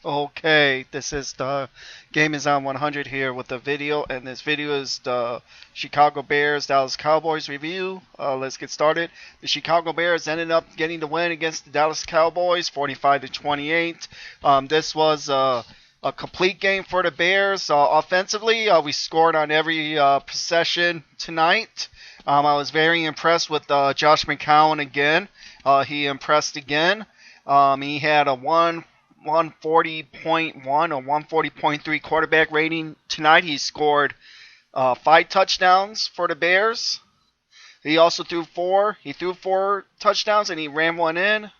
Okay, this is the Game is on 100 here with the video, and this video is the Chicago Bears Dallas Cowboys review. Let's get started. The Chicago Bears ended up getting the win against the Dallas Cowboys, 45 to 28. This was a complete game for the Bears. Offensively, we scored on every possession tonight. I was very impressed with Josh McCown again. He impressed again. He had a 140.1 or 140.3 quarterback rating tonight. He scored 5 touchdowns for the Bears. He also threw four. He threw 4 touchdowns and he ran one in.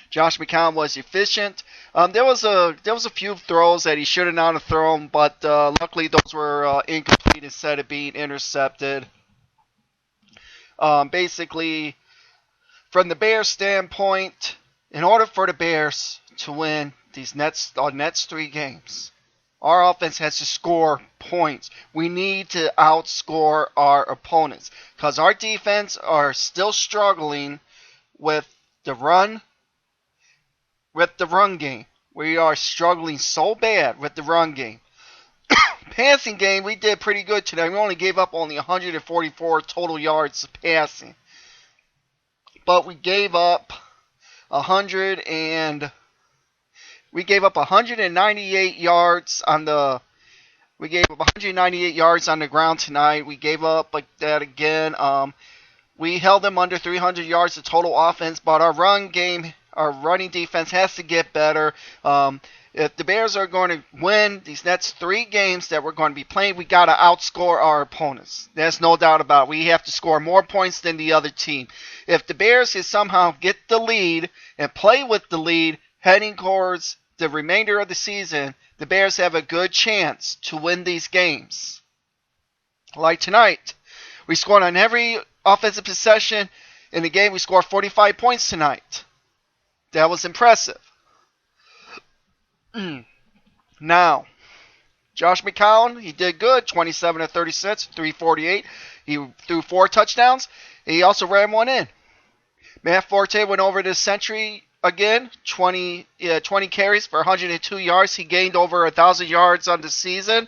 Josh McCown was efficient. There was a few throws that he should have not have thrown, but luckily those were incomplete instead of being intercepted. Basically, from the Bears' standpoint, in order for the Bears to win these next 3 games, our offense has to score points. We need to outscore our opponents because our defense are still struggling with the run game. We are struggling so bad with the run game. Passing game, we did pretty good today. We only gave up only 144 total yards passing, but we gave up 198 yards on the ground tonight. We gave up like that again. We held them under 300 yards of total offense, but our running defense has to get better. If the Bears are going to win these next 3 games that we're going to be playing, we got to outscore our opponents. There's no doubt about it. We have to score more points than the other team. If the Bears can somehow get the lead and play with the lead heading towards the remainder of the season, the Bears have a good chance to win these games. Like tonight, we scored on every offensive possession in the game. We scored 45 points tonight. That was impressive. Now, Josh McCown, he did good, 27 to 36, 348. He threw 4 touchdowns. He also ran one in. Matt Forte went over the century again, 20 carries for 102 yards. He gained over 1,000 yards on the season,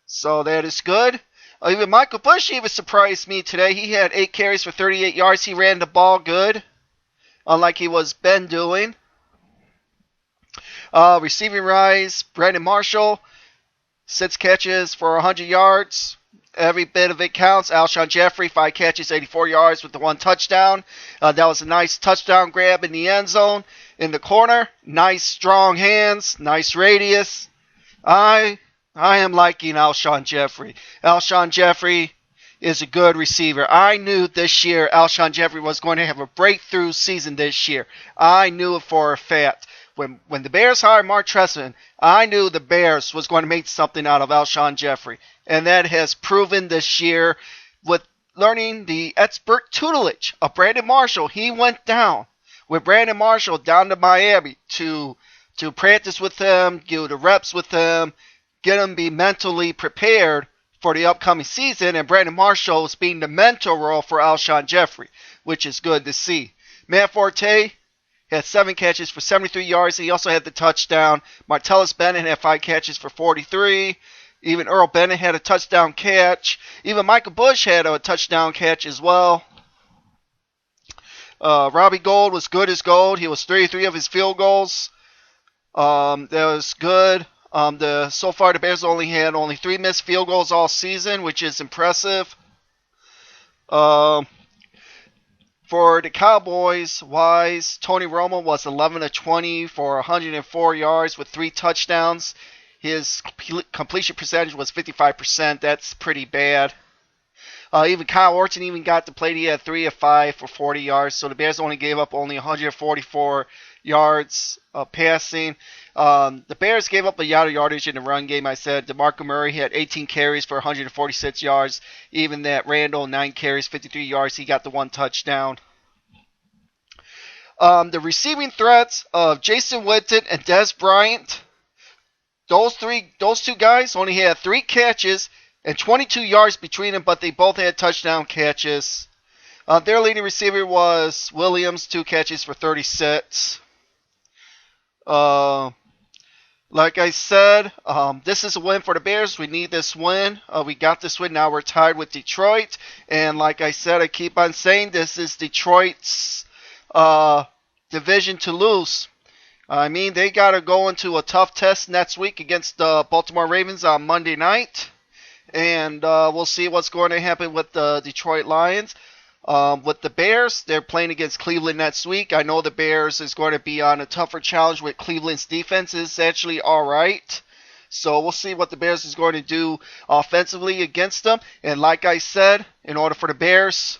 so that is good. Even Michael Bush even surprised me today. He had 8 carries for 38 yards. He ran the ball good, unlike he was been doing. Receiving rise, Brandon Marshall, 6 catches for 100 yards. Every bit of it counts. Alshon Jeffrey, 5 catches, 84 yards with the 1 touchdown. That was a nice touchdown grab in the end zone, in the corner. Nice strong hands, nice radius. I am liking Alshon Jeffrey. Alshon Jeffrey is a good receiver. I knew this year Alshon Jeffrey was going to have a breakthrough season this year. I knew it for a fact. When the Bears hired Mark Trestman, I knew the Bears was going to make something out of Alshon Jeffrey. And that has proven this year with learning the expert tutelage of Brandon Marshall. He went down with Brandon Marshall down to Miami to practice with him, do the reps with him, get him be mentally prepared for the upcoming season. And Brandon Marshall is being the mentor role for Alshon Jeffrey, which is good to see. Matt Forte had 7 catches for 73 yards. He also had the touchdown. Martellus Bennett had 5 catches for 43. Even Earl Bennett had a touchdown catch. Even Michael Bush had a touchdown catch as well. Robbie Gould was good as gold. He was 33 of his field goals. That was good. So far, the Bears only 3 missed field goals all season, which is impressive. For the Cowboys, Tony Romo was 11 of 20 for 104 yards with 3 touchdowns. His completion percentage was 55%. That's pretty bad. Even Kyle Orton even got to play. He had 3 of 5 for 40 yards. So the Bears only gave up 144 yards passing. The Bears gave up a lot of yardage in the run game. I said DeMarco Murray had 18 carries for 146 yards. Even that Randall, 9 carries, 53 yards. He got the 1 touchdown. The receiving threats of Jason Witten and Dez Bryant, those 2 guys only had 3 catches and 22 yards between them, but they both had touchdown catches. Their leading receiver was Williams, 2 catches for 36. Uh, like I said, this is a win for the Bears. We need this win. We got this win. Now we're tied with Detroit. And like I said, I keep on saying this is Detroit's division to lose. I mean, they got to go into a tough test next week against the Baltimore Ravens on Monday night. And we'll see what's going to happen with the Detroit Lions. With the Bears, they're playing against Cleveland next week. I know the Bears is going to be on a tougher challenge with Cleveland's defense is actually all right. So we'll see what the Bears is going to do offensively against them. And like I said, in order for the Bears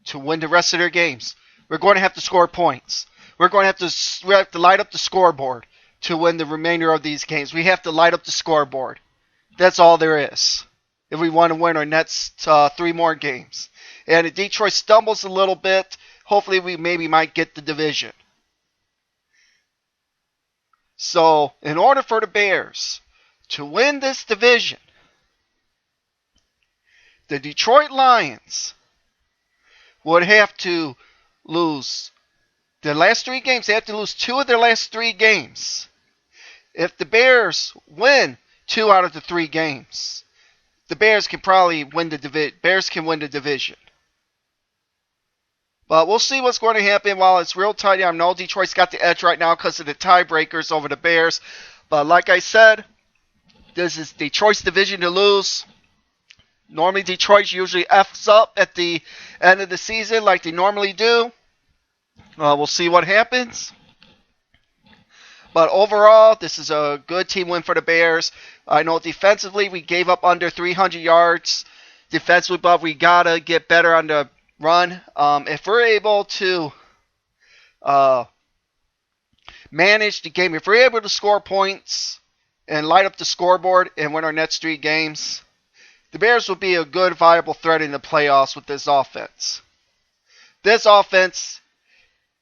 to win the rest of their games, we're going to have to score points. We have to light up the scoreboard to win the remainder of these games. We have to light up the scoreboard. That's all there is if we want to win our next 3 more games. And if Detroit stumbles a little bit, hopefully we maybe might get the division. So, in order for the Bears to win this division, the Detroit Lions would have to lose their last 3 games. They have to lose 2 of their last 3 games. If the Bears win 2 out of the 3 games, the Bears can probably win the division. But we'll see what's going to happen. While it's real tight, I know Detroit's got the edge right now because of the tiebreakers over the Bears. But like I said, this is Detroit's division to lose. Normally Detroit usually F's up at the end of the season like they normally do. We'll see what happens. But overall, this is a good team win for the Bears. I know defensively we gave up under 300 yards. Defensively, but we got to get better on the run. If we're able to manage the game, if we're able to score points and light up the scoreboard and win our next 3 games, the Bears will be a good, viable threat in the playoffs with this offense. This offense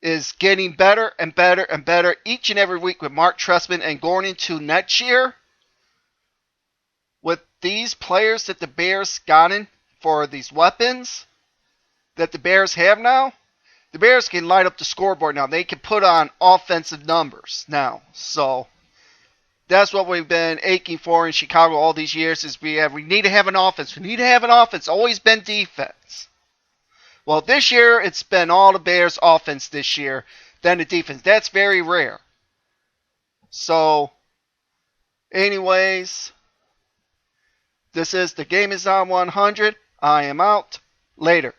is getting better and better and better each and every week with Mark Trestman, and going into next year with these players that the Bears gotten for these weapons that the Bears have now, the Bears can light up the scoreboard now. They can put on offensive numbers now. So that's what we've been aching for in Chicago all these years is we need to have an offense. We need to have an offense. Always been defense. Well, this year it's been all the Bears offense this year than the defense. That's very rare. So anyways, this is The Game Is On 100. I am out. Later.